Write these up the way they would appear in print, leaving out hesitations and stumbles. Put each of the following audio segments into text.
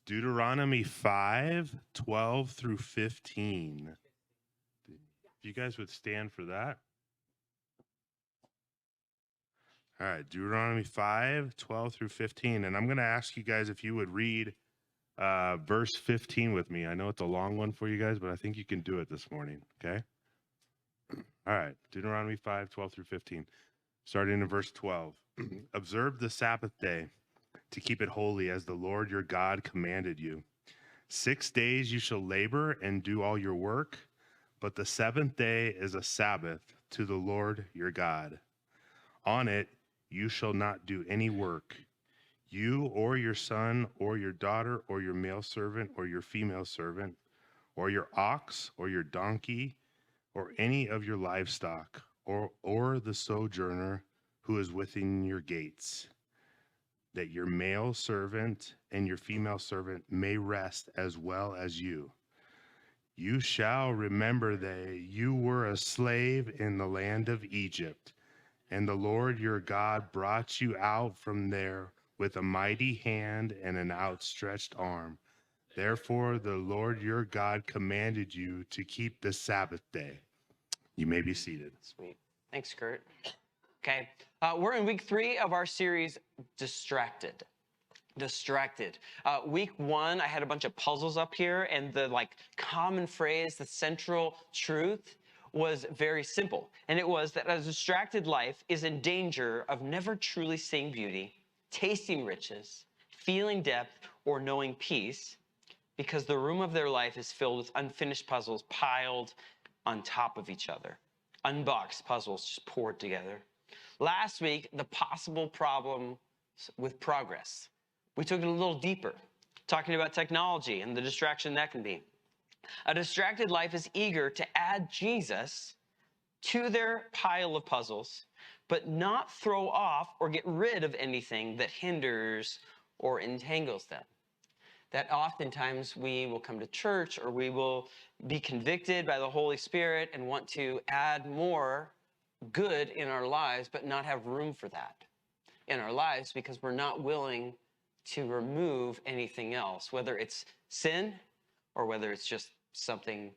Deuteronomy 5:12 through 15. If you guys would stand for that. All right, Deuteronomy 5:12 through 15. And I'm going to ask you guys if you would read verse 15 with me. I know it's a long one for you guys, but I think you can do it this morning, okay? All right, Deuteronomy 5:12 through 15. Starting in verse 12. Observe the Sabbath day to keep it holy as the Lord your God commanded you. 6 days you shall labor and do all your work, but the seventh day is a Sabbath to the Lord your God. On it you shall not do any work, you or your son or your daughter or your male servant or your female servant, or your ox or your donkey, or any of your livestock, or the sojourner who is within your gates, that your male servant and your female servant may rest as well as you. You shall remember that you were a slave in the land of Egypt, and the Lord your God brought you out from there with a mighty hand and an outstretched arm. Therefore, the Lord your God commanded you to keep the Sabbath day. You may be seated. Sweet. Thanks, Kurt. Okay, we're in week 3 of our series, Distracted. Week 1, I had a bunch of puzzles up here, and the common phrase, the central truth, was very simple. And it was that a distracted life is in danger of never truly seeing beauty, tasting riches, feeling depth, or knowing peace, because the room of their life is filled with unfinished puzzles piled on top of each other. Unboxed puzzles just poured together. Last week, the possible problem with progress. We took it a little deeper, talking about technology and the distraction that can be. A distracted life is eager to add Jesus to their pile of puzzles, but not throw off or get rid of anything that hinders or entangles them. That oftentimes we will come to church or we will be convicted by the Holy Spirit and want to add more good in our lives, but not have room for that in our lives because we're not willing to remove anything else, whether it's sin or whether it's just something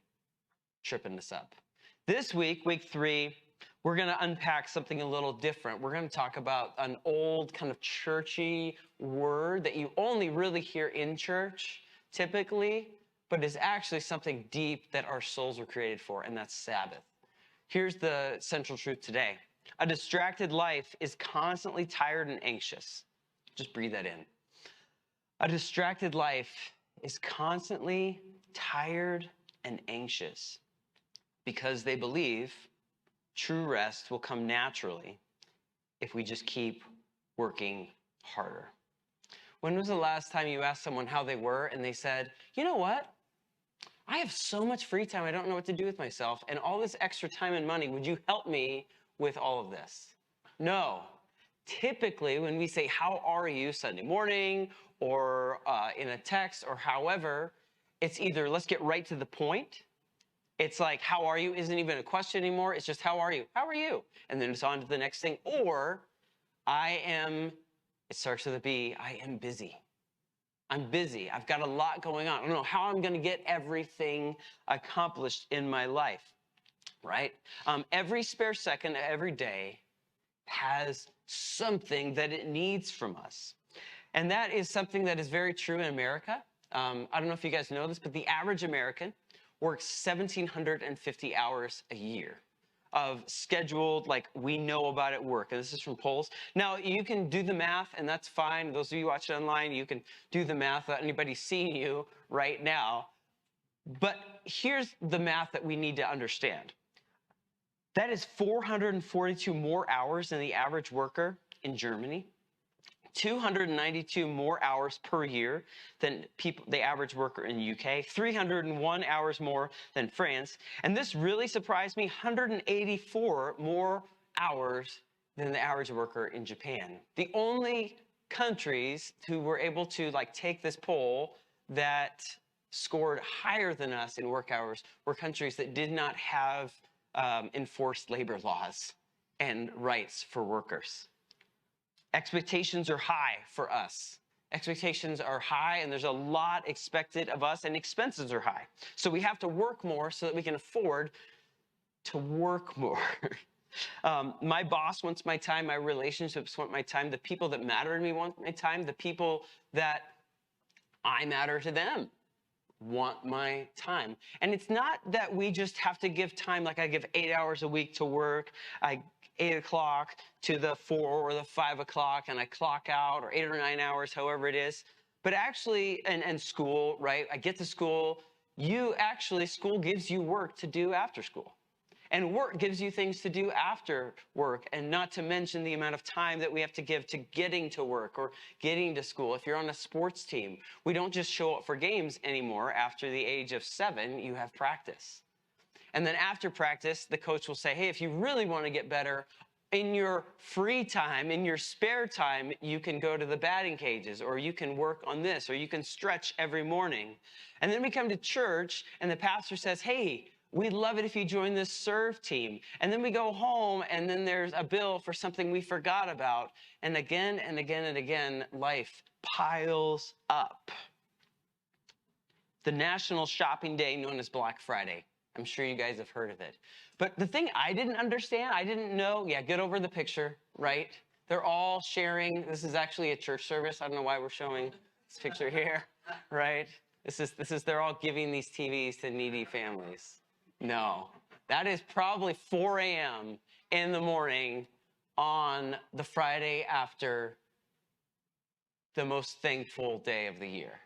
tripping us up. This week, week 3, we're going to unpack something a little different. We're going to talk about an old kind of churchy word that you only really hear in church typically, but is actually something deep that our souls were created for, and that's Sabbath. Here's the central truth today. A distracted life is constantly tired and anxious. Just breathe that in. A distracted life is constantly tired and anxious because they believe true rest will come naturally if we just keep working harder. When was the last time you asked someone how they were and they said, you know what? I have so much free time, I don't know what to do with myself, and all this extra time and money, would you help me with all of this? No. Typically, when we say, how are you Sunday morning, or in a text, or however, it's either let's get right to the point. It's like, how are you isn't even a question anymore. It's just, how are you? How are you? And then it's on to the next thing. Or it starts with a B, I am busy. I'm busy. I've got a lot going on. I don't know how I'm going to get everything accomplished in my life, right? Every spare second, every day has something that it needs from us. And that is something that is very true in America. I don't know if you guys know this, but the average American works 1,750 hours a year of scheduled, we know about it work. And this is from polls. Now, you can do the math, and that's fine. Those of you watching online, you can do the math without anybody seeing you right now. But here's the math that we need to understand. That is 442 more hours than the average worker in Germany. 292 more hours per year than the average worker in the UK, 301 hours more than France, and this really surprised me, 184 more hours than the average worker in Japan. The only countries who were able to take this poll that scored higher than us in work hours were countries that did not have enforced labor laws and rights for workers. Expectations are high for us Expectations are high, and there's a lot expected of us, and expenses are high. So we have to work more so that we can afford to work more. My boss wants my time, my relationships want my time, the people that matter to me want my time, the people that I matter to them want my time. And it's not that we just have to give time, like I give 8 hours a week to work, 8 o'clock to the 4 or the 5 o'clock, and I clock out, or 8 or 9 hours, however it is. But actually, and school, right? I get to school. School gives you work to do after school. And work gives you things to do after work, and not to mention the amount of time that we have to give to getting to work or getting to school. If you're on a sports team, we don't just show up for games anymore. After the age of 7, you have practice. And then after practice, the coach will say, hey, if you really want to get better, in your free time, in your spare time, you can go to the batting cages, or you can work on this, or you can stretch every morning. And then we come to church, and the pastor says, hey, we'd love it if you join this serve team. And then we go home, and then there's a bill for something we forgot about. And again and again and again, life piles up. The national shopping day known as Black Friday. I'm sure you guys have heard of it. But the thing I didn't understand, I didn't know, get over the picture, right? They're all sharing. This is actually a church service. I don't know why we're showing this picture here, right? They're all giving these TVs to needy families. No, that is probably 4 a.m. in the morning on the Friday after the most thankful day of the year.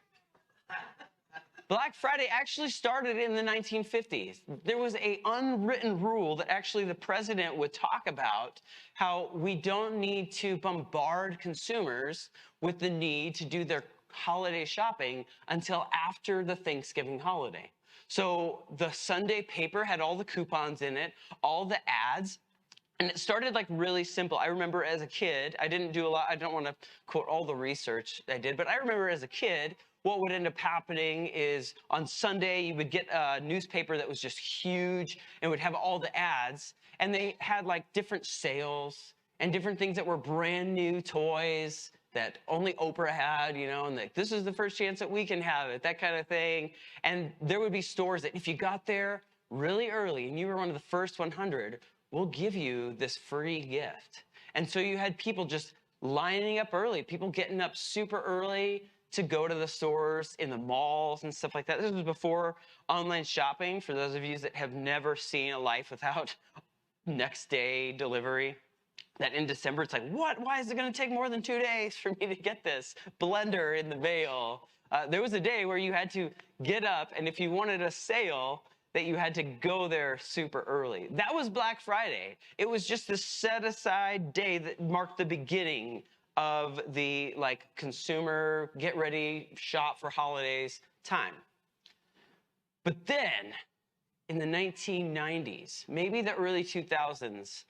Black Friday actually started in the 1950s. There was an unwritten rule that actually the president would talk about how we don't need to bombard consumers with the need to do their holiday shopping until after the Thanksgiving holiday. So the Sunday paper had all the coupons in it, all the ads, and it started like really simple. I remember as a kid, I didn't do a lot, I don't want to quote all the research I did, but I remember as a kid, what would end up happening is on Sunday, you would get a newspaper that was just huge and would have all the ads. And they had like different sales and different things that were brand new toys that only Oprah had, and like, this is the first chance that we can have it, that kind of thing. And there would be stores that if you got there really early and you were one of the first 100, we'll give you this free gift. And so you had people just lining up early, people getting up super early to go to the stores in the malls and stuff like that. This was before online shopping, for those of you that have never seen a life without next day delivery. That in December, it's like, what? Why is it going to take more than 2 days for me to get this blender in the mail? There was a day where you had to get up, and if you wanted a sale, that you had to go there super early. That was Black Friday. It was just this set-aside day that marked the beginning of the consumer get ready, shop for holidays time. But then in the 1990s, maybe the early 2000s,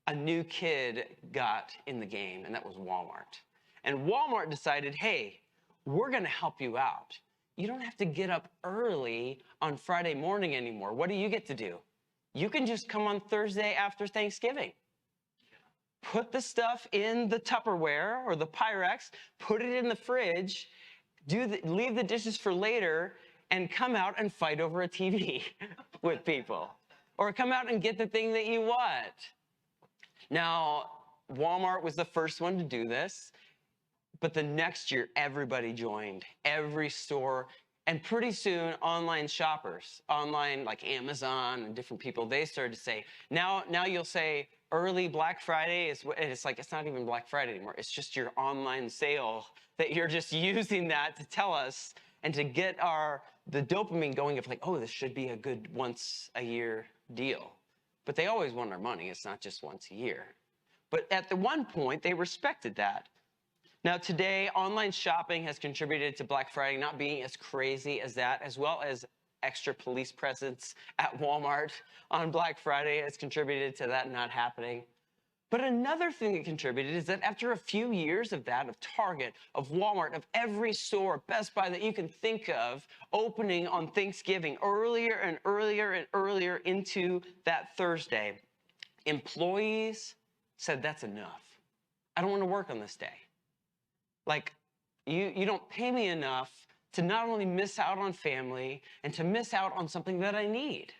a new kid got in the game, and that was Walmart. And Walmart decided, hey, we're going to help you out. You don't have to get up early on Friday morning anymore. What do you get to do? You can just come on Thursday after Thanksgiving. Put the stuff in the Tupperware or the Pyrex, put it in the fridge, leave the dishes for later, and come out and fight over a TV with people. Or come out and get the thing that you want. Now, Walmart was the first one to do this, but the next year, everybody joined, every store, and pretty soon, online shoppers, online like Amazon and different people, they started to say, now you'll say early Black Friday, it's like, it's not even Black Friday anymore. It's just your online sale that you're just using that to tell us and to get the dopamine going of like, oh, this should be a good once a year deal. But they always want our money. It's not just once a year. But at the one point, they respected that. Now today, online shopping has contributed to Black Friday not being as crazy as that, as well as extra police presence at Walmart on Black Friday has contributed to that not happening. But another thing that contributed is that after a few years of that, of Target, of Walmart, of every store, Best Buy that you can think of, opening on Thanksgiving earlier and earlier and earlier into that Thursday, employees said, that's enough. I don't want to work on this day. Like, You don't pay me enough to not only miss out on family and to miss out on something that I need.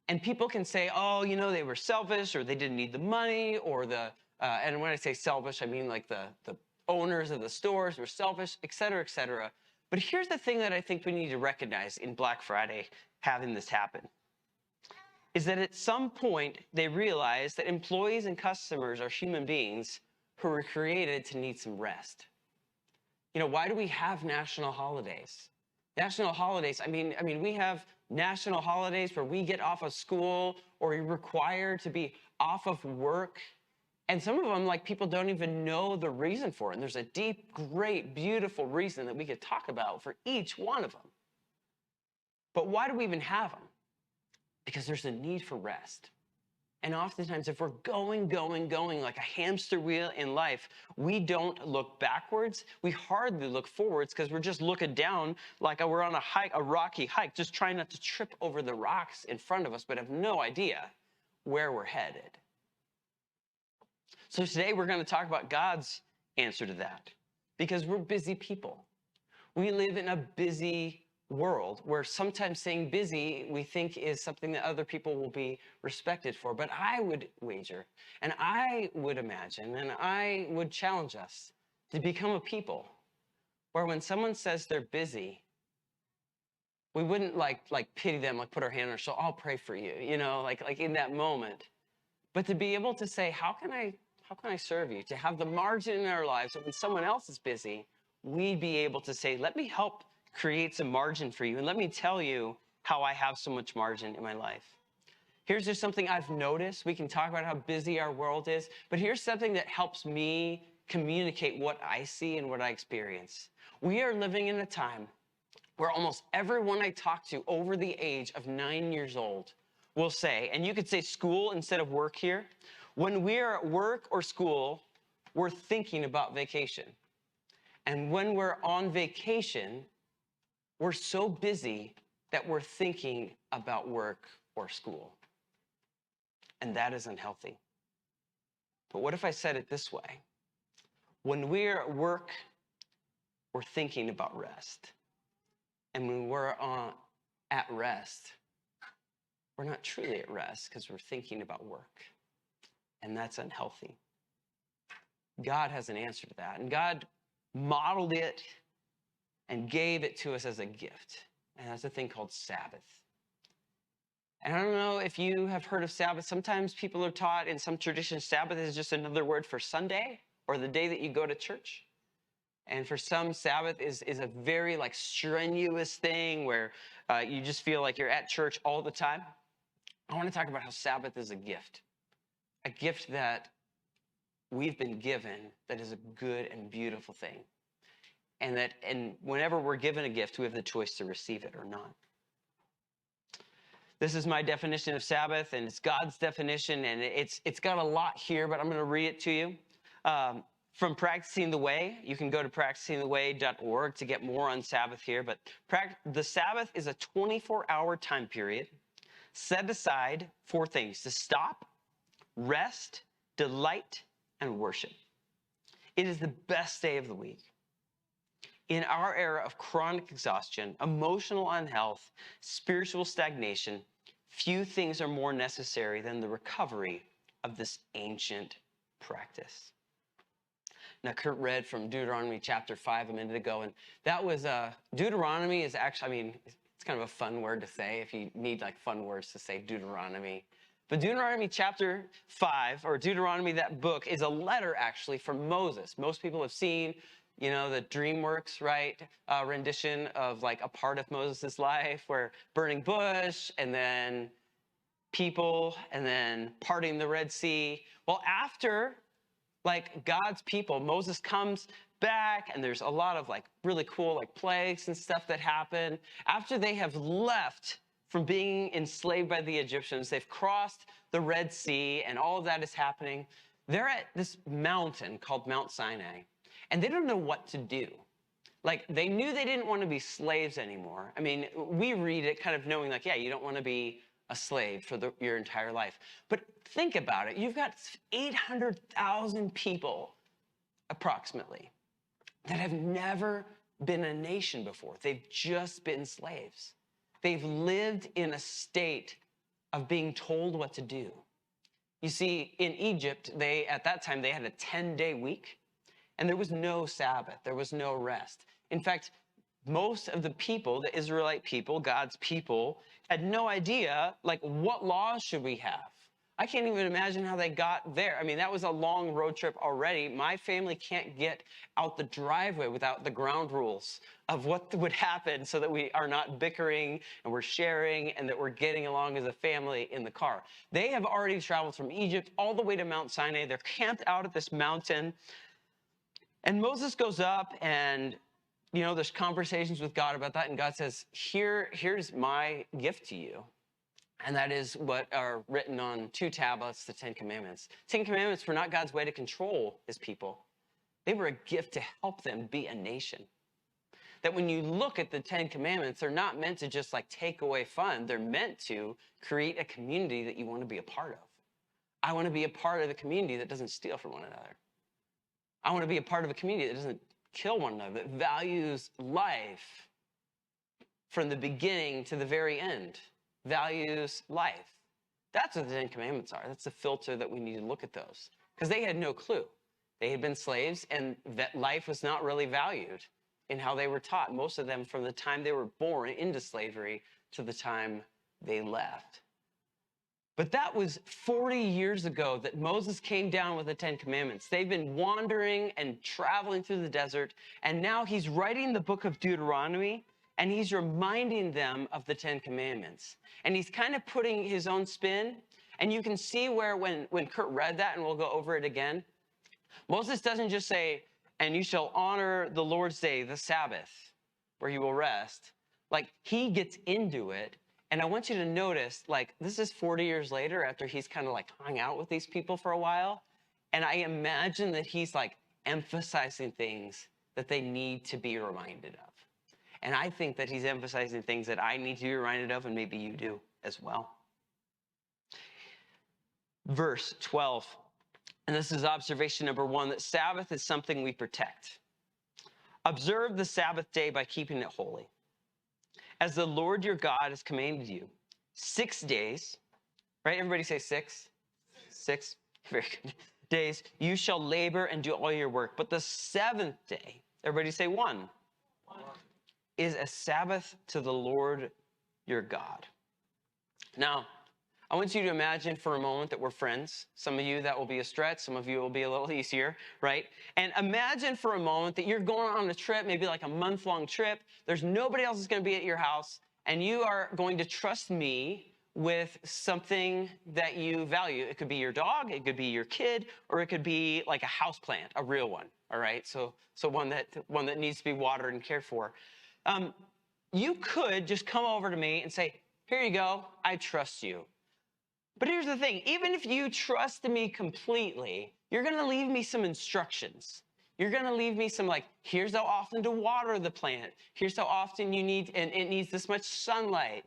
And people can say, oh, they were selfish, or they didn't need the money, or and when I say selfish, I mean like the owners of the stores were selfish, et cetera, et cetera. But here's the thing that I think we need to recognize in Black Friday having this happen, is that at some point they realize that employees and customers are human beings who were created to need some rest. Why do we have national holidays? National holidays, I mean, we have national holidays where we get off of school or we're required to be off of work. And some of them, like, people don't even know the reason for it. And there's a deep, great, beautiful reason that we could talk about for each one of them. But why do we even have them? Because there's a need for rest. And oftentimes, if we're going like a hamster wheel in life, we don't look backwards. We hardly look forwards because we're just looking down like we're on a rocky hike, just trying not to trip over the rocks in front of us, but have no idea where we're headed. So today we're going to talk about God's answer to that, because we're busy people. We live in a busy world where sometimes saying busy we think is something that other people will be respected for. But I would wager, and I would imagine, and I would challenge us to become a people where when someone says they're busy, we wouldn't like pity them, like put our hand on their shoulder, I'll pray for you, like in that moment. But to be able to say, how can I serve you? To have the margin in our lives that when someone else is busy, we'd be able to say, let me help create some margin for you. And let me tell you how I have so much margin in my life. Here's just something I've noticed. We can talk about how busy our world is, but here's something that helps me communicate what I see and what I experience. We are living in a time where almost everyone I talk to over the age of 9 years old will say, and you could say school instead of work here, when we're at work or school, we're thinking about vacation. And when we're on vacation, we're so busy that we're thinking about work or school. And that is unhealthy. But what if I said it this way? When we're at work, we're thinking about rest. And when we're at rest, we're not truly at rest because we're thinking about work. And that's unhealthy. God has an answer to that. And God modeled it and gave it to us as a gift. And that's a thing called Sabbath. And I don't know if you have heard of Sabbath. Sometimes people are taught in some traditions, Sabbath is just another word for Sunday or the day that you go to church. And for some, Sabbath is a very strenuous thing where you just feel like you're at church all the time. I want to talk about how Sabbath is a gift that we've been given that is a good and beautiful thing. And whenever we're given a gift, we have the choice to receive it or not. This is my definition of Sabbath, and it's God's definition, and it's got a lot here, but I'm going to read it to you. From Practicing the Way, you can go to practicingtheway.org to get more on Sabbath here, but the Sabbath is a 24-hour time period set aside for things: to stop, rest, delight, and worship. It is the best day of the week. In our era of chronic exhaustion, emotional unhealth, spiritual stagnation, few things are more necessary than the recovery of this ancient practice. Now, Kurt read from Deuteronomy chapter 5 a minute ago, and that was, Deuteronomy is actually, it's kind of a fun word to say if you need fun words to say Deuteronomy. But Deuteronomy chapter 5, or Deuteronomy, that book, is a letter actually from Moses. Most people have seen, the DreamWorks, right, rendition of a part of Moses' life where burning bush and then people and then parting the Red Sea. Well, after God's people, Moses comes back and there's a lot of really cool plagues and stuff that happen. After they have left from being enslaved by the Egyptians, they've crossed the Red Sea and all of that is happening. They're at this mountain called Mount Sinai, and they don't know what to do. They knew they didn't want to be slaves anymore. I mean, we read it kind of knowing yeah, you don't want to be a slave for your entire life. But think about it. You've got 800,000 people, approximately, that have never been a nation before. They've just been slaves. They've lived in a state of being told what to do. You see, in Egypt, at that time, they had a 10-day week, and there was no Sabbath. There was no rest. In fact, most of the people, the Israelite people, God's people, had no idea, like, what laws should we have? I can't even imagine how they got there. I mean, that was a long road trip already. My family can't get out the driveway without the ground rules of what would happen so that we are not bickering and we're sharing and that we're getting along as a family in the car. They have already traveled from Egypt all the way to Mount Sinai. They're camped out at this mountain. And Moses goes up and, there's conversations with God about that. And God says, here's my gift to you. And that is what are written on 2 tablets, the 10 Commandments. 10 Commandments were not God's way to control his people. They were a gift to help them be a nation. That when you look at the 10 Commandments, they're not meant to just like take away fun. They're meant to create a community that you want to be a part of. I want to be a part of a community that doesn't steal from one another. I want to be a part of a community that doesn't kill one another, that values life from the beginning to the very end. Values life. That's what the 10 Commandments are. That's the filter that we need to look at those. Because they had no clue. They had been slaves, and that life was not really valued in how they were taught. Most of them from the time they were born into slavery to the time they left. But that was 40 years ago that Moses came down with the 10 Commandments. They've been wandering and traveling through the desert, and now he's writing the book of Deuteronomy, and he's reminding them of the 10 Commandments. And he's kind of putting his own spin. And you can see where when Kurt read that, and we'll go over it again, Moses doesn't just say, and you shall honor the Lord's day, the Sabbath, where you will rest. Like, he gets into it. And I want you to notice, like, this is 40 years later after he's kind of like hung out with these people for a while. And I imagine that he's like emphasizing things that they need to be reminded of. And I think that he's emphasizing things that I need to be reminded of, and maybe you do as well. Verse 12, and this is observation number 1, that Sabbath is something we protect. Observe the Sabbath day by keeping it holy. As the Lord your God has commanded you, 6 days, right? Everybody say 6? 6, very good. Days, you shall labor and do all your work. But the 7th day, everybody say 1. Is a Sabbath to the Lord your God. Now, I want you to imagine for a moment that we're friends. Some of you, that will be a stretch. Some of you, will be a little easier, right? And imagine for a moment that you're going on a trip, maybe like a month-long trip. There's nobody else that's going to be at your house, and you are going to trust me with something that you value. It could be your dog, it could be your kid, or it could be like a house plant, a real one, all right? So one that needs to be watered and cared for. You could just come over to me and say, here you go, I trust you. But here's the thing, even if you trust me completely, you're going to leave me some instructions. You're going to leave me some like, here's how often to water the plant. Here's how often you need, and it needs this much sunlight.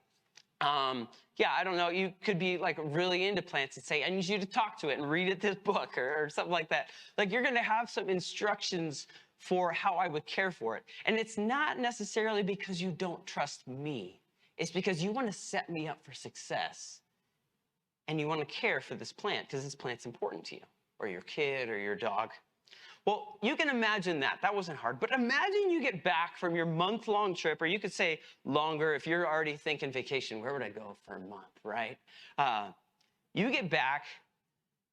Yeah, I don't know, you could be like really into plants and say, I need you to talk to it and read it this book or something like that. Like you're going to have some instructions for how I would care for it. And it's not necessarily because you don't trust me. It's because you want to set me up for success. And you want to care for this plant because this plant's important to you, or your kid or your dog. Well, you can imagine that. That wasn't hard. But imagine you get back from your month-long trip, or you could say longer if you're already thinking vacation. Where would I go for a month, right? You get back,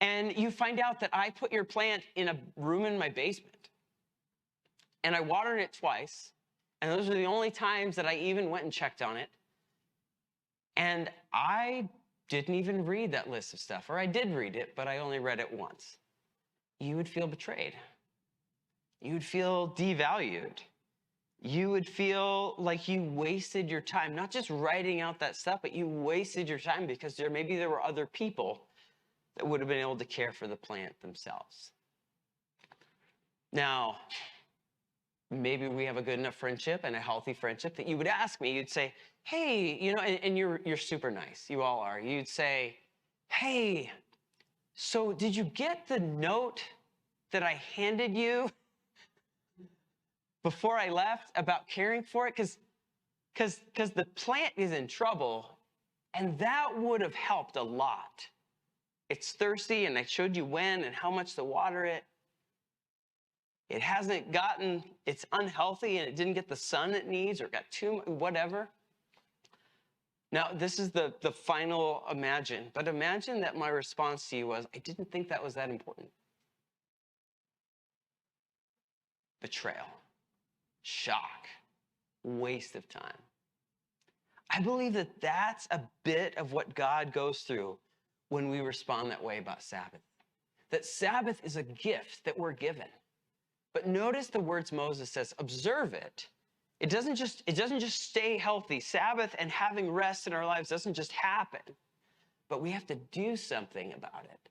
and you find out that I put your plant in a room in my basement. And I watered it twice. And those are the only times that I even went and checked on it. And I didn't even read that list of stuff, or I did read it, but I only read it once. You would feel betrayed. You would feel devalued. You would feel like you wasted your time, not just writing out that stuff, but you wasted your time because maybe there were other people that would have been able to care for the plant themselves. Now, maybe we have a good enough friendship and a healthy friendship that you would ask me, you'd say, hey, and you're super nice. You all are. You'd say, hey, so did you get the note that I handed you? before I left about caring for it, because the plant is in trouble, and that would have helped a lot. It's thirsty, and I showed you when and how much to water it. It hasn't gotten, it's unhealthy, and it didn't get the sun it needs, or got too much, whatever. Now, this is the final imagine, but imagine that my response to you was, I didn't think that was that important. Betrayal, shock, waste of time. I believe that that's a bit of what God goes through when we respond that way about Sabbath. That Sabbath is a gift that we're given. But notice the words Moses says, observe it. It doesn't just stay healthy. Sabbath and having rest in our lives doesn't just happen, but we have to do something about it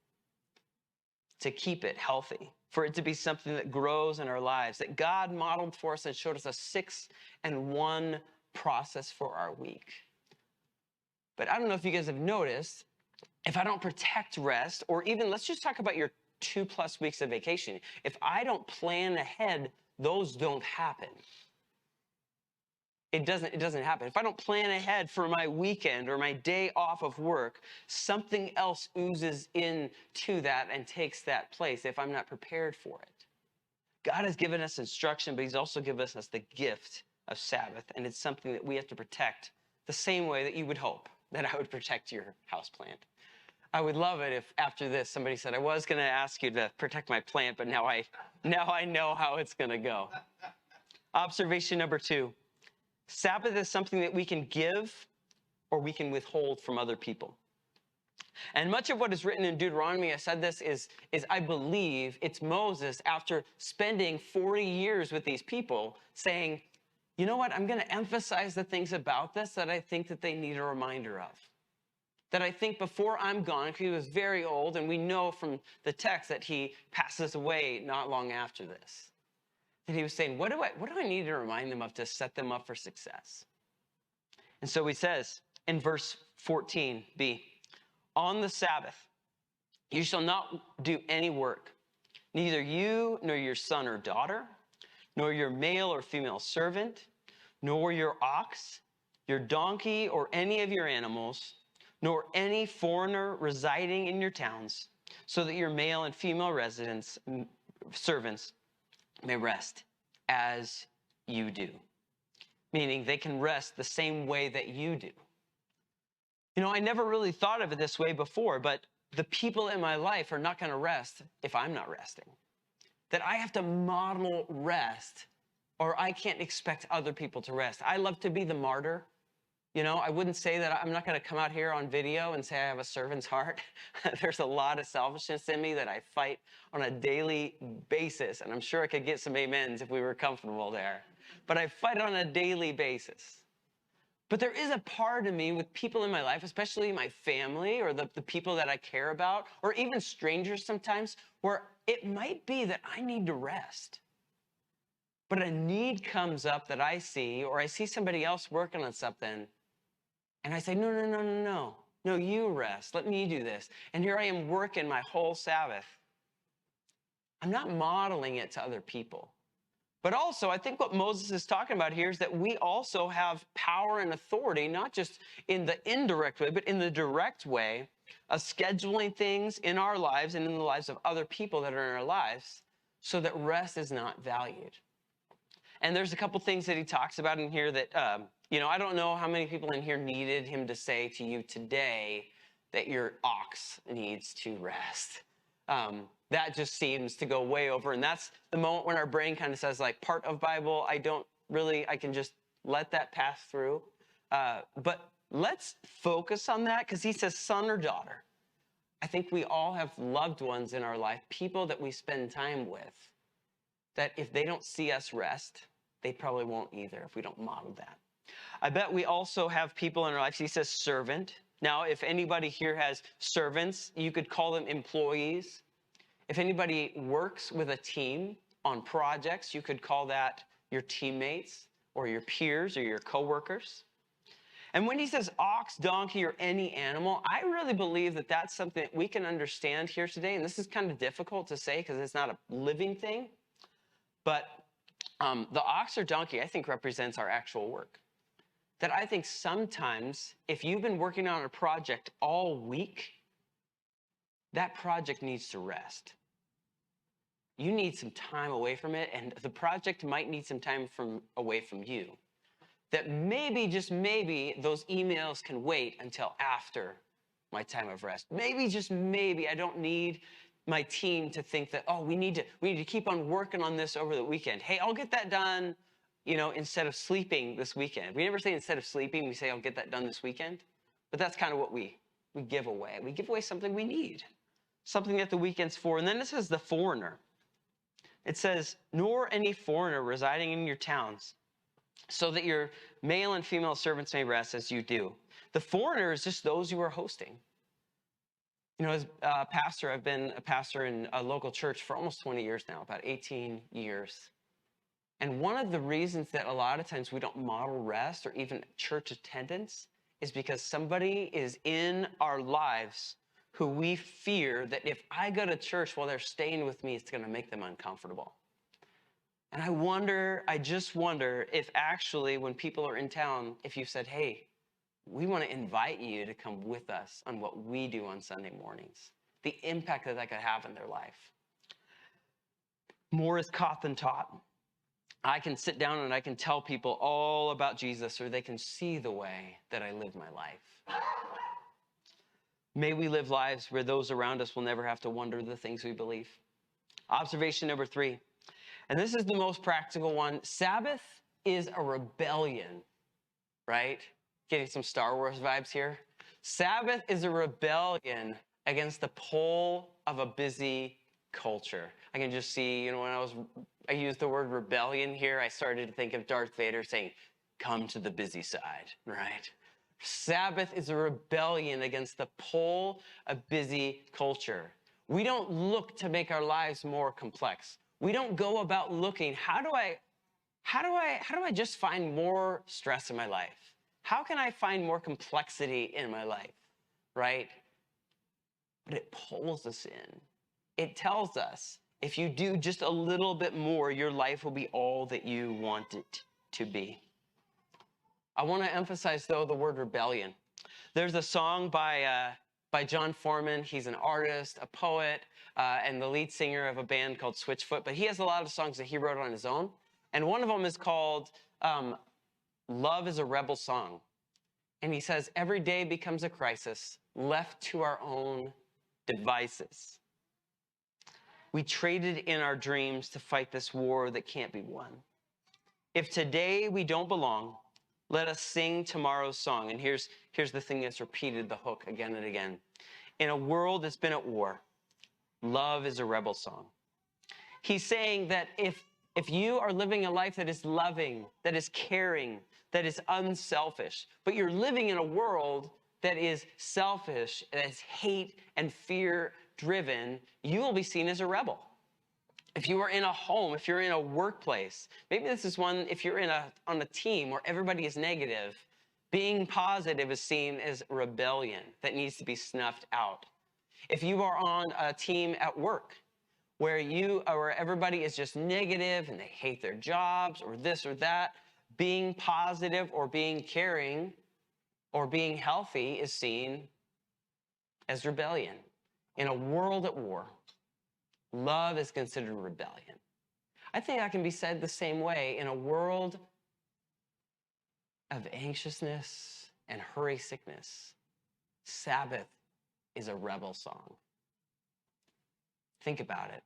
to keep it healthy, for it to be something that grows in our lives, that God modeled for us and showed us a 6-in-1 process for our week. But I don't know if you guys have noticed, if I don't protect rest, or even let's just talk about your 2+ weeks of vacation. If I don't plan ahead, those don't happen. It doesn't happen. If I don't plan ahead for my weekend or my day off of work, something else oozes into that and takes that place if I'm not prepared for it. God has given us instruction, but he's also given us the gift of Sabbath, and it's something that we have to protect the same way that you would hope that I would protect your houseplant. I would love it if after this somebody said, I was going to ask you to protect my plant, but now I know how it's going to go. Observation number 2. Sabbath is something that we can give or we can withhold from other people. And much of what is written in Deuteronomy, I said this, is I believe it's Moses, after spending 40 years with these people, saying, you know what, I'm going to emphasize the things about this that I think that they need a reminder of. That I think before I'm gone, because he was very old, and we know from the text that he passes away not long after this. And he was saying, what do I need to remind them of to set them up for success? And so he says in verse 14b, on the Sabbath, you shall not do any work, neither you nor your son or daughter, nor your male or female servant, nor your ox, your donkey, or any of your animals, nor any foreigner residing in your towns, so that your male and female servants may rest as you do. Meaning they can rest the same way that you do. You know, I never really thought of it this way before, but the people in my life are not going to rest if I'm not resting. That I have to model rest, or I can't expect other people to rest. I love to be the martyr. You know, I wouldn't say that I'm not going to come out here on video and say I have a servant's heart. There's a lot of selfishness in me that I fight on a daily basis. And I'm sure I could get some amens if we were comfortable there. But I fight on a daily basis. But there is a part of me with people in my life, especially my family or the people that I care about, or even strangers sometimes, where it might be that I need to rest. But a need comes up that I see, or I see somebody else working on something, and I say, no, you rest. Let me do this. And here I am working my whole Sabbath. I'm not modeling it to other people. But also, I think what Moses is talking about here is that we also have power and authority, not just in the indirect way, but in the direct way of scheduling things in our lives and in the lives of other people that are in our lives so that rest is not valued. And there's a couple things that he talks about in here that, I don't know how many people in here needed him to say to you today that your ox needs to rest. That just seems to go way over. And that's the moment when our brain kind of says, like, part of Bible, I can just let that pass through. But let's focus on that, because he says son or daughter. I think we all have loved ones in our life, people that we spend time with, that if they don't see us rest, they probably won't either if we don't model that. I bet we also have people in our lives. He says servant. Now, if anybody here has servants, you could call them employees. If anybody works with a team on projects, you could call that your teammates or your peers or your coworkers. And when he says ox, donkey, or any animal, I really believe that that's something that we can understand here today. And this is kind of difficult to say because it's not a living thing. But The ox or donkey, I think, represents our actual work. That I think sometimes if you've been working on a project all week, that project needs to rest. You need some time away from it, and the project might need some time away from you. That maybe, just maybe, those emails can wait until after my time of rest. Maybe, just maybe, I don't need my team to think that, oh, we need to keep on working on this over the weekend. Hey, I'll get that done, instead of sleeping this weekend. We never say instead of sleeping, we say I'll get that done this weekend. But that's kind of what we give away. We give away something we need, something that the weekend's for. And then it says the foreigner. It says, nor any foreigner residing in your towns, so that your male and female servants may rest as you do. The foreigner is just those you are hosting. As a pastor, I've been a pastor in a local church for almost 20 years now, about 18 years. And one of the reasons that a lot of times we don't model rest or even church attendance is because somebody is in our lives who we fear that if I go to church while they're staying with me, it's going to make them uncomfortable. And I just wonder if actually when people are in town, if you said, hey, we want to invite you to come with us on what we do on Sunday mornings, the impact that could have in their life. More is caught than taught. I can sit down and I can tell people all about Jesus, or they can see the way that I live my life. May we live lives where those around us will never have to wonder the things we believe. Observation number 3, and this is the most practical one. Sabbath is a rebellion, right? Getting some Star Wars vibes here. Sabbath is a rebellion against the pull of a busy culture. I can just see, when I used the word rebellion here, I started to think of Darth Vader saying, come to the busy side, right? Sabbath is a rebellion against the pull of busy culture. We don't look to make our lives more complex. We don't go about looking, how do I just find more stress in my life? How can I find more complexity in my life, right? But it pulls us in. It tells us, if you do just a little bit more, your life will be all that you want it to be. I want to emphasize, though, the word rebellion. There's a song by John Foreman. He's an artist, a poet, and the lead singer of a band called Switchfoot. But he has a lot of songs that he wrote on his own. And one of them is called Love is a Rebel Song. And he says, every day becomes a crisis, left to our own devices. We traded in our dreams to fight this war that can't be won. If today we don't belong, let us sing tomorrow's song. And here's the thing that's repeated, the hook, again and again. In a world that's been at war, love is a rebel song. He's saying that if you are living a life that is loving, that is caring, that is unselfish, but you're living in a world that is selfish, that is hate and fear driven, you will be seen as a rebel. If you are in a home, if you're in a workplace, maybe this is one, if you're on a team where everybody is negative, being positive is seen as rebellion that needs to be snuffed out. If you are on a team at work where everybody is just negative and they hate their jobs or this or that, being positive or being caring or being healthy is seen as rebellion. In a world at war, love is considered rebellion. I think that can be said the same way in a world of anxiousness and hurry sickness. Sabbath is a rebel song. Think about it.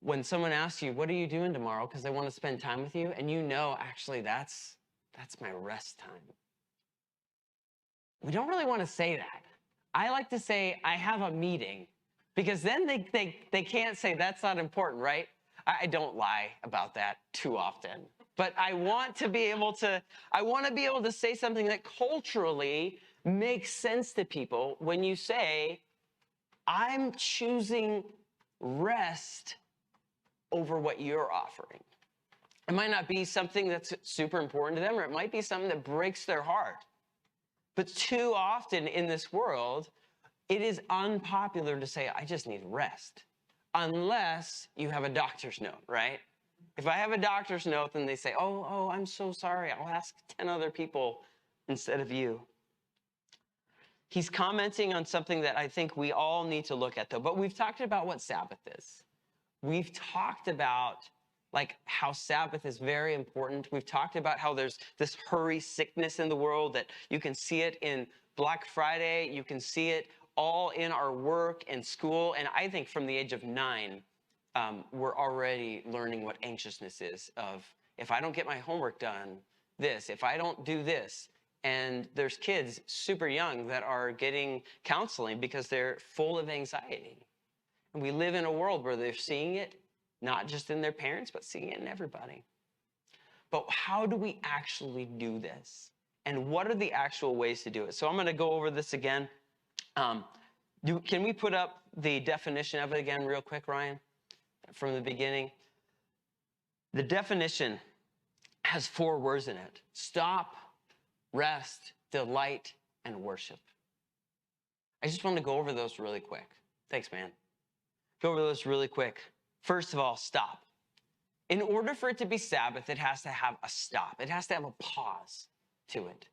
When someone asks you, what are you doing tomorrow? Because they want to spend time with you, and actually, that's my rest time. We don't really want to say that. I like to say, I have a meeting, because then they can't say that's not important, right? I don't lie about that too often. But I want to be able to say something that culturally makes sense to people when you say, I'm choosing rest over what you're offering. It might not be something that's super important to them, or it might be something that breaks their heart. But too often in this world, it is unpopular to say, I just need rest, unless you have a doctor's note, right? If I have a doctor's note and they say, oh, I'm so sorry, I'll ask 10 other people instead of you. He's commenting on something that I think we all need to look at, though. But we've talked about what Sabbath is. We've talked about like how Sabbath is very important. We've talked about how there's this hurry sickness in the world, that you can see it in Black Friday. You can see it all in our work and school. And I think from the age of 9, we're already learning what anxiousness is of, if I don't get my homework done, this, if I don't do this. And there's kids super young that are getting counseling because they're full of anxiety. And we live in a world where they're seeing it, not just in their parents, but seeing it in everybody. But how do we actually do this? And what are the actual ways to do it? So I'm going to go over this again. Can we put up the definition of it again real quick, Ryan, from the beginning? The definition has 4 words in it: stop, rest, delight, and worship. I just want to go over those really quick. Thanks, man. Go over those really quick. First of all, stop. In order for it to be Sabbath, it has to have a stop. It has to have a pause to it.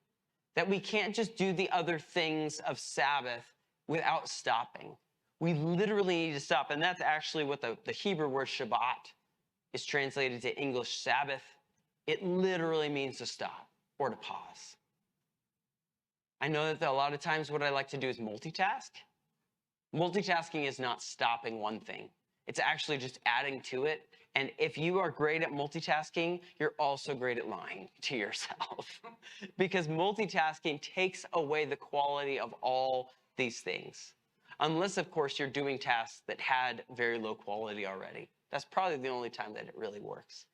That we can't just do the other things of Sabbath without stopping. We literally need to stop. And that's actually what the Hebrew word Shabbat is translated to English Sabbath. It literally means to stop or to pause. I know that a lot of times what I like to do is multitask. Multitasking is not stopping one thing. It's actually just adding to it. And if you are great at multitasking, you're also great at lying to yourself. Because multitasking takes away the quality of all these things. Unless, of course, you're doing tasks that had very low quality already. That's probably the only time that it really works.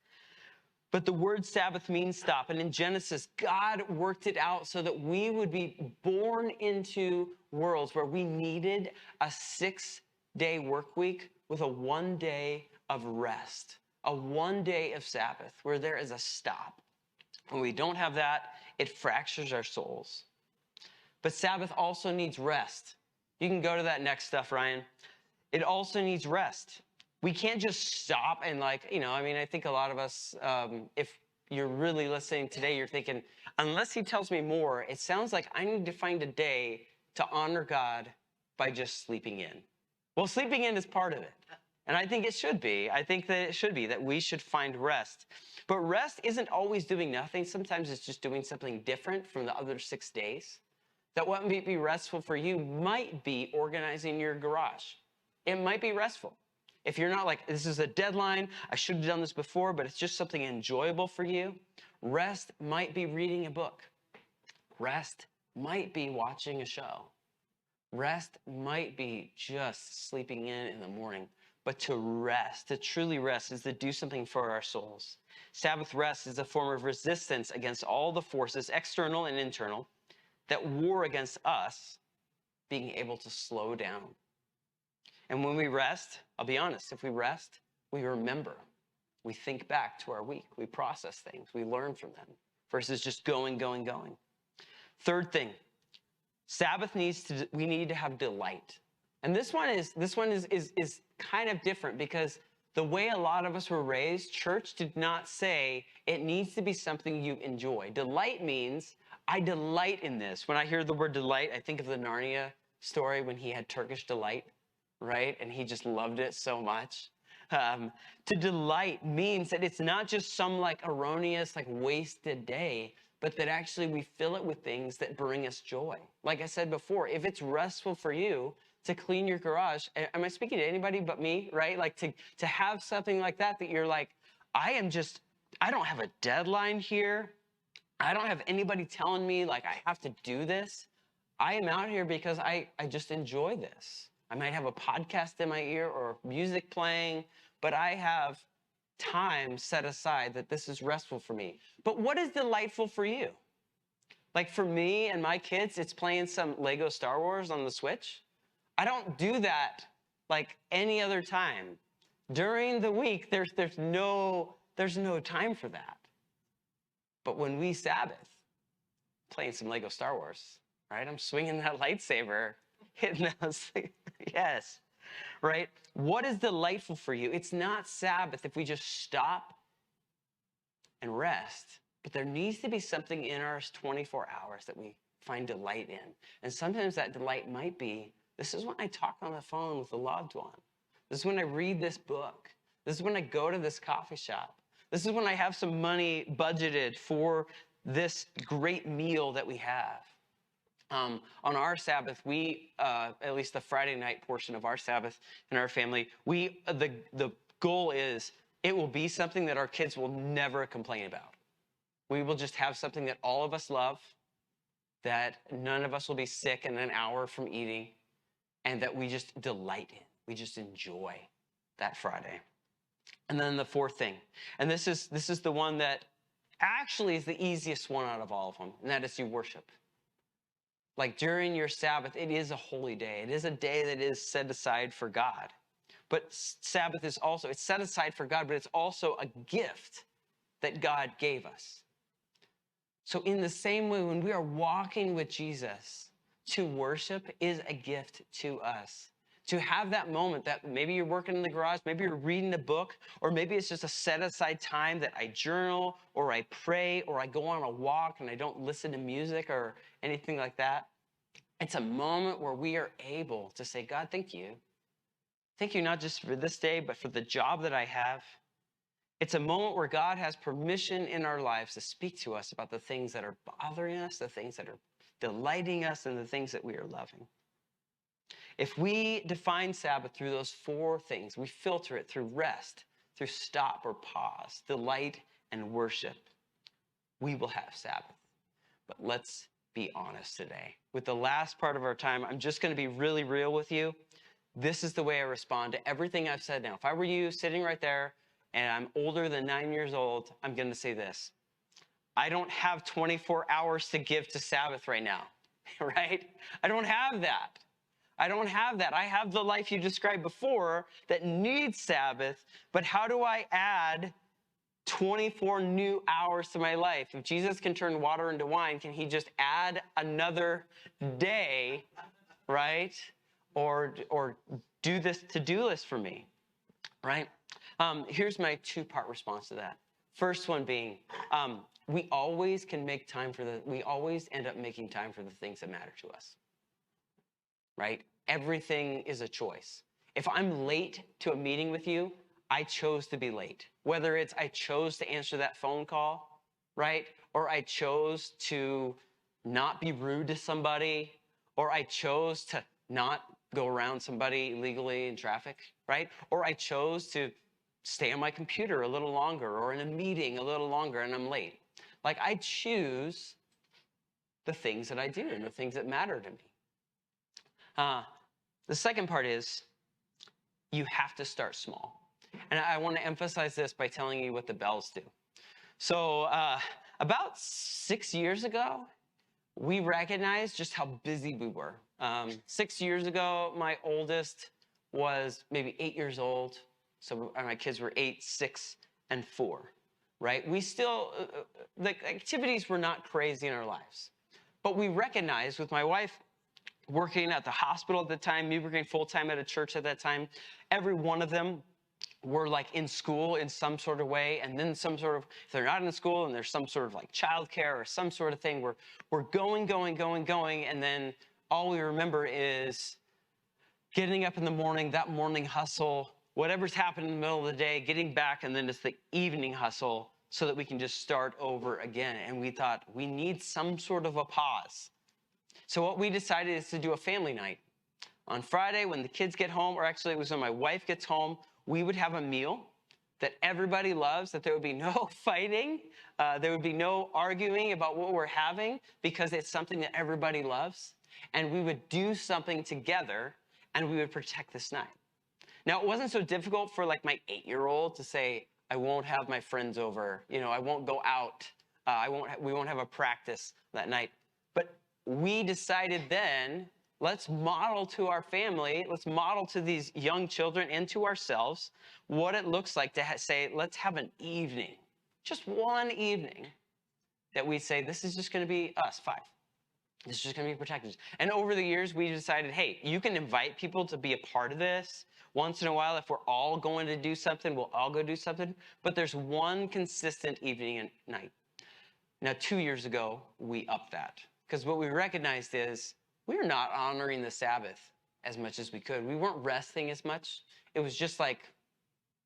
But the word Sabbath means stop. And in Genesis, God worked it out so that we would be born into worlds where we needed a 6-day work week with a 1 day of rest, a 1 day of Sabbath where there is a stop. When we don't have that, it fractures our souls. But Sabbath also needs rest. You can go to that next stuff, Ryan. It also needs rest. We can't just stop and I think a lot of us, if you're really listening today, you're thinking, unless he tells me more, it sounds like I need to find a day to honor God by just sleeping in. Well, sleeping in is part of it. And I think it should be. I think that it should be, that we should find rest. But rest isn't always doing nothing. Sometimes it's just doing something different from the other 6 days. That what might be restful for you might be organizing your garage. It might be restful. If you're not like, this is a deadline, I should have done this before, but it's just something enjoyable for you, rest might be reading a book. Rest might be watching a show. Rest might be just sleeping in the morning. But to rest, to truly rest, is to do something for our souls. Sabbath rest is a form of resistance against all the forces, external and internal, that war against us being able to slow down. And when we rest, I'll be honest, if we rest, we remember. We think back to our week. We process things. We learn from them versus just going. Third thing, Sabbath we need to have delight. And this one is kind of different because the way a lot of us were raised, church did not say it needs to be something you enjoy. Delight means I delight in this. When I hear the word delight, I think of the Narnia story when he had Turkish delight. Right? And he just loved it so much. To delight means that it's not just some erroneous, wasted day, but that actually we fill it with things that bring us joy. Like I said before, if it's restful for you to clean your garage, am I speaking to anybody but me, right? To have something like that you're like, I don't have a deadline here. I don't have anybody telling me I have to do this. I am out here because I just enjoy this. I might have a podcast in my ear or music playing, but I have time set aside that this is restful for me. But what is delightful for you? For me and my kids, it's playing some Lego Star Wars on the Switch. I don't do that any other time. During the week, there's no time for that. But when we Sabbath, playing some Lego Star Wars, right? I'm swinging that lightsaber, hitting those. Yes, right? What is delightful for you? It's not Sabbath if we just stop and rest, but there needs to be something in our 24 hours that we find delight in. And sometimes that delight might be, this is when I talk on the phone with a loved one. This is when I read this book. This is when I go to this coffee shop. This is when I have some money budgeted for this great meal that we have. On our Sabbath, we, at least the Friday night portion of our Sabbath in our family, the goal is it will be something that our kids will never complain about. We will just have something that all of us love, that none of us will be sick in an hour from eating, and that we just delight in. We just enjoy that Friday. And then the fourth thing, and this is the one that actually is the easiest one out of all of them, and that is you worship. Like during your Sabbath, it is a holy day. It is a day that is set aside for God. But Sabbath is also, it's set aside for God, but it's also a gift that God gave us. So in the same way, when we are walking with Jesus, to worship is a gift to us. To have that moment that maybe you're working in the garage, maybe you're reading a book, or maybe it's just a set aside time that I journal, or I pray, or I go on a walk and I don't listen to music or anything like that. It's a moment where we are able to say, God, thank you. Thank you not just for this day, but for the job that I have. It's a moment where God has permission in our lives to speak to us about the things that are bothering us, the things that are delighting us, and the things that we are loving. If we define Sabbath through those four things, we filter it through rest, through stop or pause, delight, and worship, we will have Sabbath. But let's be honest today. With the last part of our time, I'm just going to be really real with you. This is the way I respond to everything I've said now. If I were you sitting right there and I'm older than 9 years old, I'm going to say this. I don't have 24 hours to give to Sabbath right now, right? I don't have that. I don't have that. I have the life you described before that needs Sabbath, but how do I add 24 new hours to my life? If Jesus can turn water into wine, can he just add another day, right? Or do this to-do list for me, right? Here's my two-part response to that. First one being, we always end up making time for the things that matter to us, right? Everything is a choice. If I'm late to a meeting with you, I chose to be late. Whether it's I chose to answer that phone call, right? Or I chose to not be rude to somebody, or I chose to not go around somebody illegally in traffic, right? Or I chose to stay on my computer a little longer, or in a meeting a little longer, and I'm late. Like, I choose the things that I do and the things that matter to me. The second part is you have to start small. And I want to emphasize this by telling you what the bells do. So about 6 years ago, we recognized just how busy we were. 6 years ago, my oldest was maybe 8 years old. So my kids were 8, 6, and 4, right? We still, the activities were not crazy in our lives. But we recognized with my wife working at the hospital at the time, me working full-time at a church at that time, every one of them were like in school in some sort of way, and then some sort of, if they're not in school and there's some sort of like childcare or some sort of thing, we're going, and then all we remember is getting up in the morning, that morning hustle, whatever's happened in the middle of the day, getting back, and then it's the evening hustle so that we can just start over again. And we thought, we need some sort of a pause. So what we decided is to do a family night. On Friday, when the kids get home, or actually it was when my wife gets home, we would have a meal that everybody loves, that there would be no fighting, there would be no arguing about what we're having, because it's something that everybody loves. And we would do something together, and we would protect this night. Now, it wasn't so difficult for like my 8-year-old to say, I won't have my friends over, I won't go out, we won't have a practice that night. But we decided then, let's model to our family, let's model to these young children and to ourselves what it looks like to say, let's have an evening, just one evening, that we say, this is just going to be us, 5. This is just going to be protected. And over the years, we decided, hey, you can invite people to be a part of this. Once in a while, if we're all going to do something, we'll all go do something. But there's one consistent evening and night. Now, 2 years ago, we upped that. Because what we recognized is we were not honoring the Sabbath as much as we could. We weren't resting as much. It was just like,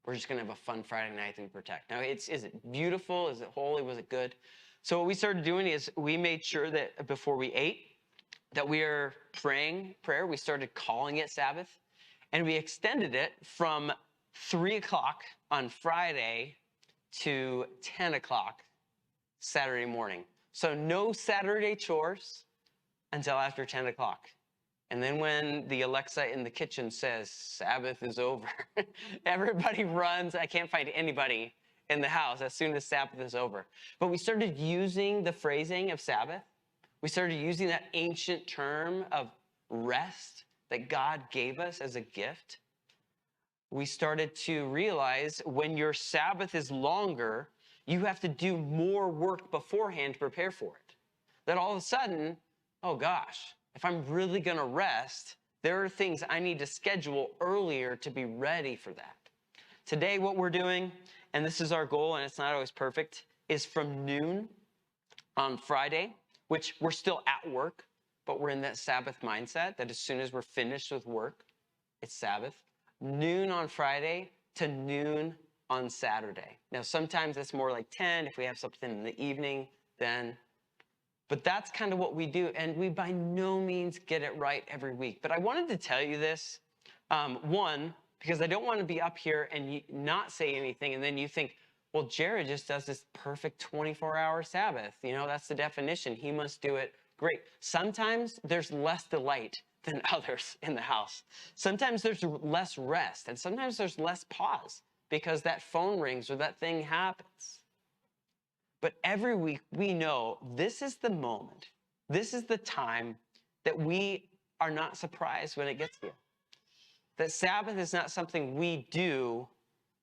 we're just going to have a fun Friday night and protect. Now, is it beautiful? Is it holy? Was it good? So what we started doing is we made sure that before we ate, that we are praying prayer. We started calling it Sabbath. And we extended it from 3 o'clock on Friday to 10 o'clock Saturday morning. So no Saturday chores until after 10 o'clock. And then when the Alexa in the kitchen says, Sabbath is over, everybody runs. I can't find anybody in the house as soon as Sabbath is over. But we started using the phrasing of Sabbath. We started using that ancient term of rest that God gave us as a gift. We started to realize when your Sabbath is longer, you have to do more work beforehand to prepare for it. That all of a sudden, oh gosh, if I'm really going to rest, there are things I need to schedule earlier to be ready for that. Today, what we're doing, and this is our goal, and it's not always perfect, is from noon on Friday, which we're still at work, but we're in that Sabbath mindset that as soon as we're finished with work, it's Sabbath. Noon on Friday to noon on Saturday. Now, sometimes it's more like 10 if we have something in the evening, then. But that's kind of what we do, and we by no means get it right every week. But I wanted to tell you this, one, because I don't want to be up here and not say anything, and then you think, well, Jared just does this perfect 24-hour Sabbath. You know, that's the definition. He must do it great. Sometimes there's less delight than others in the house. Sometimes there's less rest, and sometimes there's less pause because that phone rings or that thing happens. But every week we know this is the moment, this is the time that we are not surprised when it gets here. That Sabbath is not something we do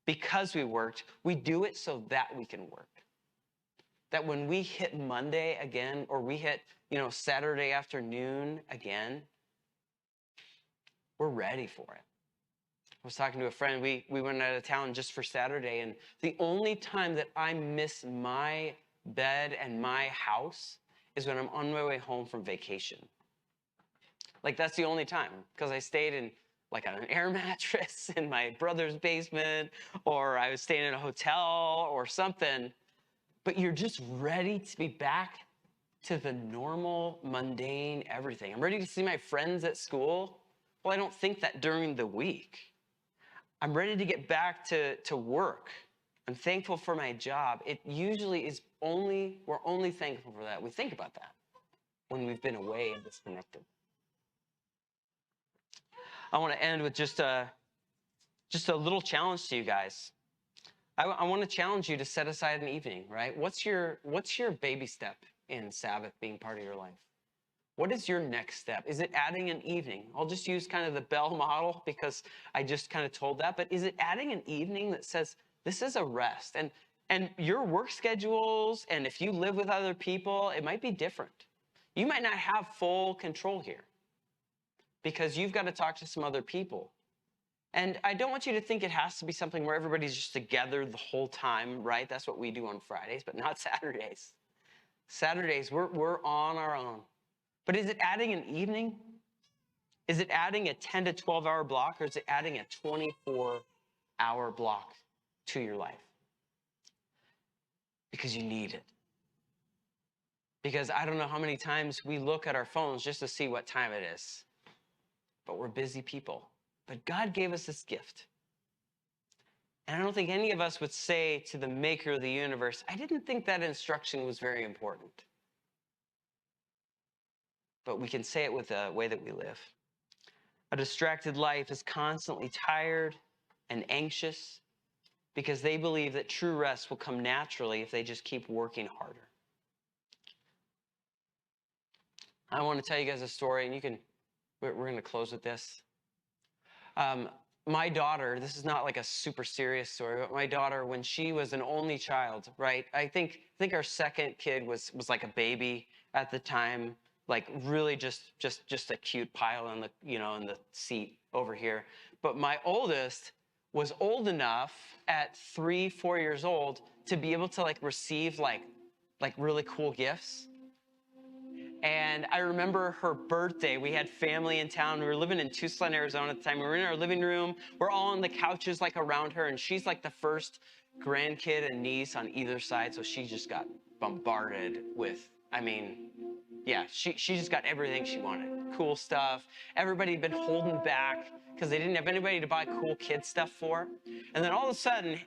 because we worked, we do it so that we can work. That when we hit Monday again, or we hit, Saturday afternoon again, we're ready for it. I was talking to a friend, we went out of town just for Saturday, and the only time that I miss my bed and my house is when I'm on my way home from vacation. Like, that's the only time, because I stayed in like on an air mattress in my brother's basement, or I was staying in a hotel or something, but you're just ready to be back to the normal, mundane everything. I'm ready to see my friends at school. Well, I don't think that during the week. I'm ready to get back to work. I'm thankful for my job. It usually is we're only thankful for that. We think about that when we've been away and disconnected. I want to end with just a little challenge to you guys. I want to challenge you to set aside an evening, right? What's your baby step in Sabbath being part of your life? What is your next step? Is it adding an evening? I'll just use kind of the Bell model because I just kind of told that, but is it adding an evening that says, this is a rest? And your work schedules, and if you live with other people, it might be different. You might not have full control here because you've got to talk to some other people. And I don't want you to think it has to be something where everybody's just together the whole time, right? That's what we do on Fridays, but not Saturdays. Saturdays, we're on our own. But is it adding an evening? Is it adding a 10 to 12-hour block, or is it adding a 24-hour block to your life? Because you need it. Because I don't know how many times we look at our phones just to see what time it is. But we're busy people. But God gave us this gift. And I don't think any of us would say to the maker of the universe, I didn't think that instruction was very important. But we can say it with the way that we live. A distracted life is constantly tired and anxious because they believe that true rest will come naturally if they just keep working harder. I want to tell you guys a story, and we're going to close with this. My daughter, this is not like a super serious story, but my daughter, when she was an only child, right? I think our second kid was like a baby at the time. like really just a cute pile in the, in the seat over here. But my oldest was old enough at 3-4 years old to be able to like receive like really cool gifts. And I remember her birthday. We had family in town. We were living in Tucson, Arizona at the time. We were in our living room. We're all on the couches like around her, and she's like the first grandkid and niece on either side. So she just got bombarded with, yeah, she just got everything she wanted. Cool stuff. Everybody had been holding back because they didn't have anybody to buy cool kid stuff for. And then all of a sudden,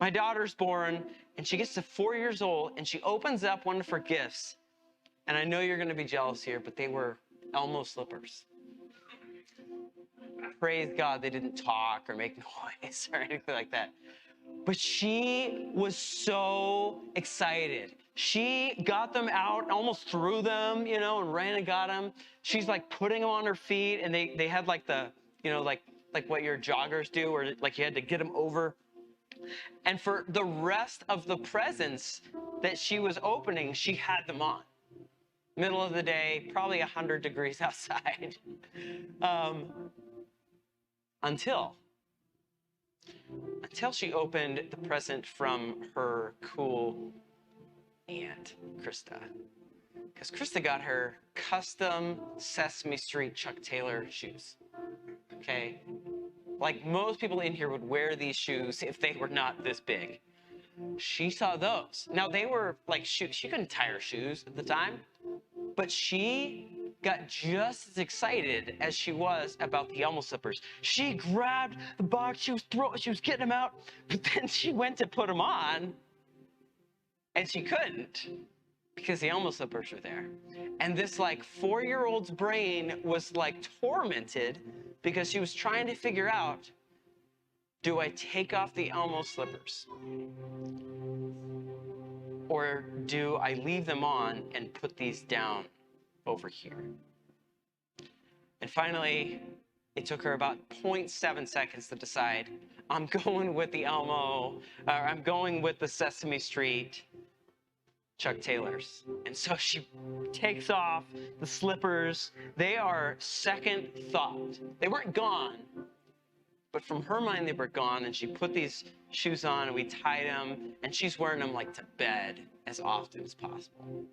my daughter's born, and she gets to 4 years old, and she opens up one of her gifts. And I know you're going to be jealous here, but they were Elmo slippers. Praise God they didn't talk or make noise or anything like that. But she was so excited. She got them out, almost threw them, and ran and got them. She's like putting them on her feet, and they had like the, like what your joggers do, or like you had to get them over. And for the rest of the presents that she was opening, she had them on. Middle of the day, probably 100 degrees outside. Until she opened the present from her cool aunt, Krista. Because Krista got her custom Sesame Street Chuck Taylor shoes. Okay? Like most people in here would wear these shoes if they were not this big. She saw those. Now they were like shoes. She couldn't tie her shoes at the time. But she got just as excited as she was about the Elmo slippers. She grabbed the box, she was getting them out, but then she went to put them on, and she couldn't because the Elmo slippers were there. And this like 4-year-old's brain was like tormented because she was trying to figure out, do I take off the Elmo slippers? Or do I leave them on and put these down over here? And finally, it took her about 0.7 seconds to decide, I'm going with the Elmo, or I'm going with the Sesame Street Chuck Taylors. And so she takes off the slippers. They are second thought. They weren't gone, but from her mind, they were gone, and she put these shoes on, and we tied them, and she's wearing them like to bed as often as possible.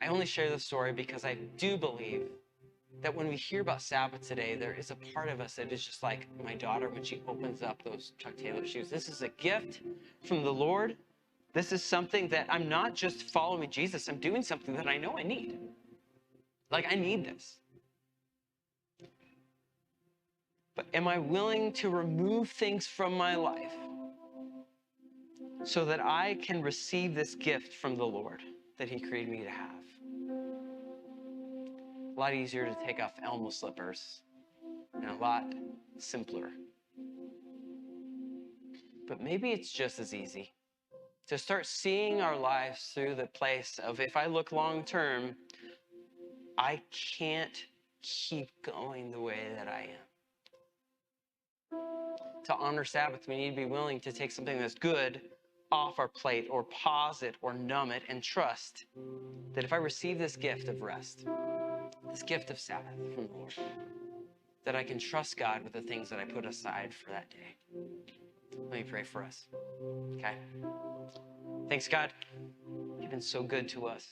I only share this story because I do believe that when we hear about Sabbath today, there is a part of us that is just like my daughter when she opens up those Chuck Taylor shoes. This is a gift from the Lord. This is something that I'm not just following Jesus. I'm doing something that I know I need. Like, I need this. But am I willing to remove things from my life so that I can receive this gift from the Lord that He created me to have? A lot easier to take off Elmo slippers and a lot simpler. But maybe it's just as easy to start seeing our lives through the place of, if I look long term, I can't keep going the way that I am. To honor Sabbath, we need to be willing to take something that's good off our plate, or pause it, or numb it, and trust that if I receive this gift of rest, this gift of Sabbath from the Lord, that I can trust God with the things that I put aside for that day. Let me pray for us. Okay? Thanks, God. You've been so good to us.